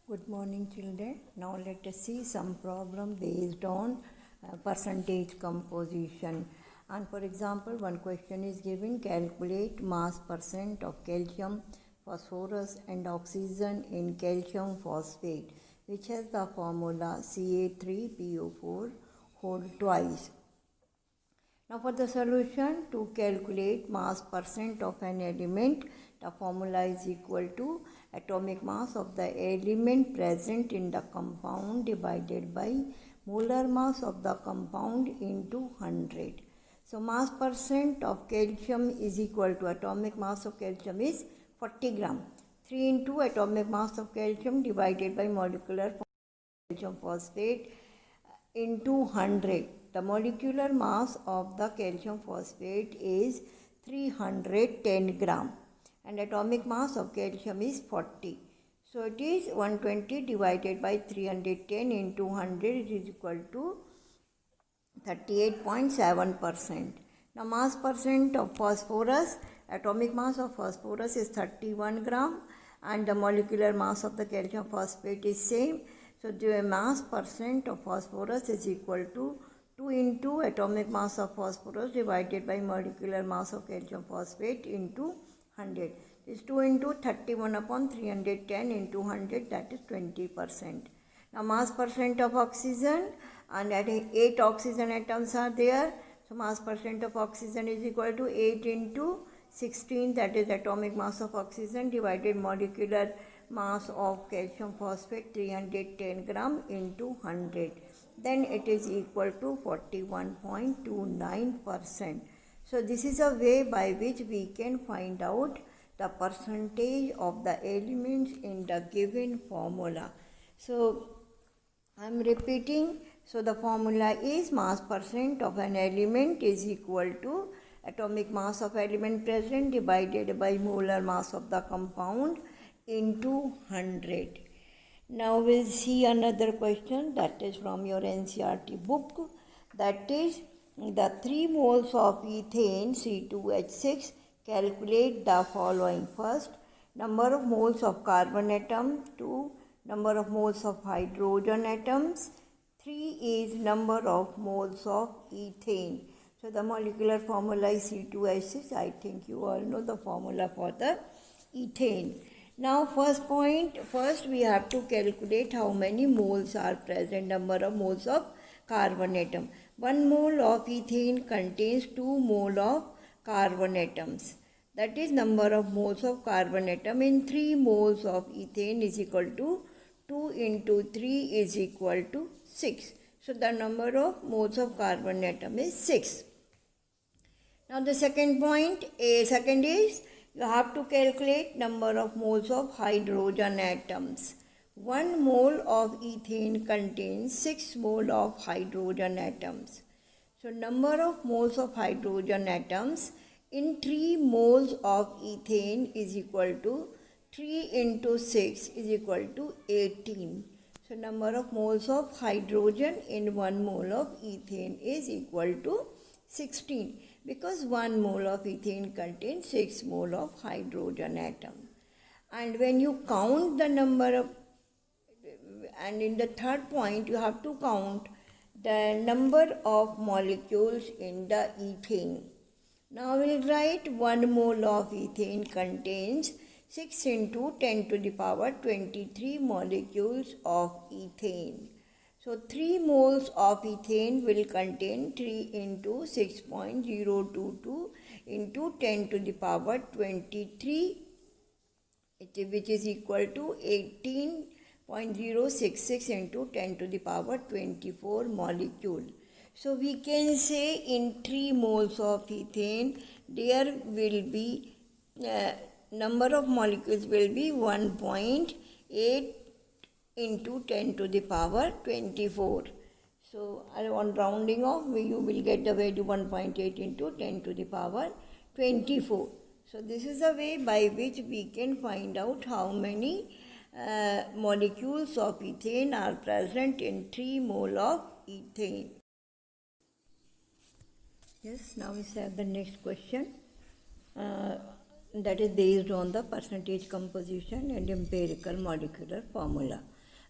Good morning, children. Now let us see some problem based on percentage composition. And for example, one question is given: calculate mass percent of calcium, phosphorus and oxygen in calcium phosphate, which has the formula Ca3PO4 whole twice. Now for the solution, to calculate mass percent of an element, the formula is equal to atomic mass of the element present in the compound divided by molar mass of the compound into 100. So mass percent of calcium is equal to atomic mass of calcium is 40 gram. 3 into atomic mass of calcium divided by molecular calcium phosphate into 100. The molecular mass of the calcium phosphate is 310 gram and atomic mass of calcium is 40. So it is 120 divided by 310 into 100 is equal to 38.7%. Now mass percent of phosphorus, atomic mass of phosphorus is 31 gram and the molecular mass of the calcium phosphate is same. So the mass percent of phosphorus is equal to 2 into atomic mass of phosphorus divided by molecular mass of calcium phosphate into 100. This 2 into 31 upon 310 into 100, that is 20%. Now mass percent of oxygen, and at 8 oxygen atoms are there. So mass percent of oxygen is equal to 8 into 16, that is atomic mass of oxygen divided molecular mass of calcium phosphate 310 gram into 100. Then it is equal to 41.29%. So this is a way by which we can find out the percentage of the elements in the given formula. So I am repeating. So the formula is mass percent of an element is equal to atomic mass of element present divided by molar mass of the compound into 100. Now we'll see another question that is from your NCERT book. That is the 3 moles of ethane C2H6. Calculate the following. First, number of moles of carbon atom. 2, number of moles of hydrogen atoms. 3 is number of moles of ethane. So the molecular formula is C2H6. I think you all know the formula for the ethane. Now first we have to calculate how many moles are present, number of moles of carbon atom. 1 mole of ethane contains 2 mole of carbon atoms. That is number of moles of carbon atom in 3 moles of ethane is equal to 2 into 3 is equal to 6. So the number of moles of carbon atom is 6. Now the second is you have to calculate number of moles of hydrogen atoms. 1 mole of ethane contains 6 mole of hydrogen atoms. So number of moles of hydrogen atoms in 3 moles of ethane is equal to 3 into 6 is equal to 18. So number of moles of hydrogen in 1 mole of ethane is equal to 16, because 1 mole of ethane contains 6 mole of hydrogen atom. And when you count the number of, and in the third point you have to count the number of molecules in the ethane. Now we will write 1 mole of ethane contains 6 into 10 to the power 23 molecules of ethane. So 3 moles of ethane will contain 3 into 6.022 into 10 to the power 23, which is equal to 18.066 into 10 to the power 24 molecule. So we can say in 3 moles of ethane there will be number of molecules will be 1.8 into 10 to the power 24. So on rounding off, you will get the value 1.8 into 10 to the power 24. So this is a way by which we can find out how many molecules of ethane are present in 3 mole of ethane. Yes, now we have the next question. That is based on the percentage composition and empirical molecular formula.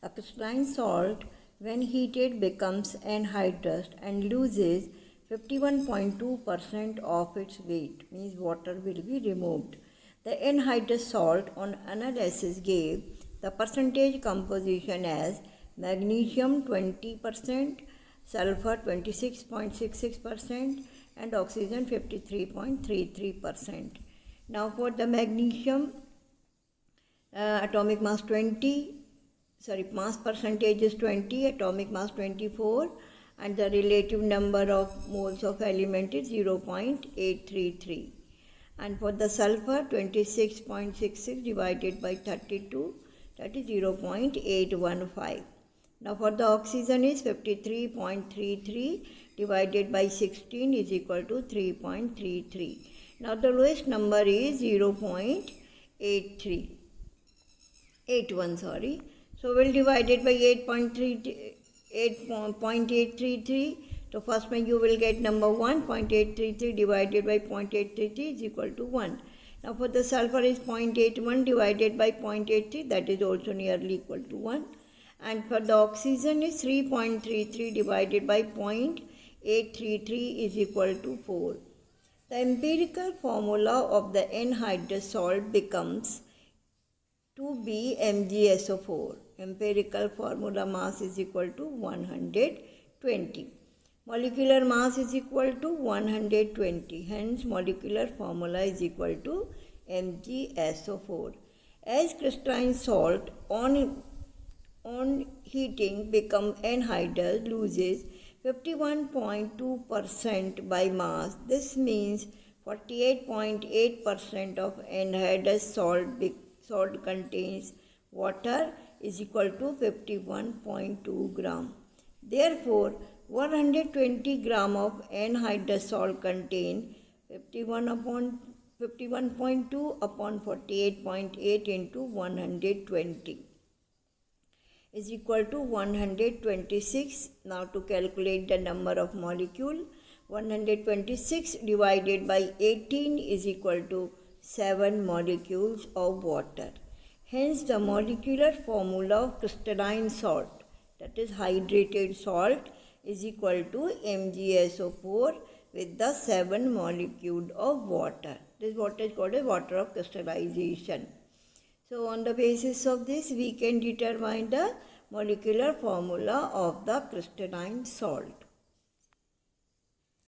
A crystalline salt, when heated, becomes anhydrous and loses 51.2% of its weight, means water will be removed. The anhydrous salt on analysis gave the percentage composition as magnesium 20%, sulfur 26.66%, and oxygen 53.33%. Now for the magnesium, atomic mass mass percentage is 20, atomic mass 24, and the relative number of moles of element is 0.833. And for the sulfur, 26.66 divided by 32, that is 0.815. Now for the oxygen is 53.33 divided by 16 is equal to 3.33. Now the lowest number is 0.81. So we'll divide it by 8.833. So first one you will get number 1, 0.833 divided by 0.833 is equal to 1. Now for the sulfur is 0.81 divided by 0.83, that is also nearly equal to 1. And for the oxygen is 3.33 divided by 0.833 is equal to 4. The empirical formula of the anhydrous salt becomes 2BmgSO4. Empirical formula mass is equal to 120. Molecular mass is equal to 120. Hence, molecular formula is equal to MgSO4. As crystalline salt on heating become anhydrous, loses 51.2% by mass. This means 48.8% of anhydrous salt contains water is equal to 51.2 gram. Therefore, 120 gram of anhydrous salt contain 51.2 upon 48.8 into 120 is equal to 126. Now to calculate the number of molecule, 126 divided by 18 is equal to 7 molecules of water. Hence the molecular formula of crystalline salt, that is hydrated salt, is equal to MgSO4 with the 7 molecules of water. This is what is called as water of crystallization. So on the basis of this, we can determine the molecular formula of the crystalline salt.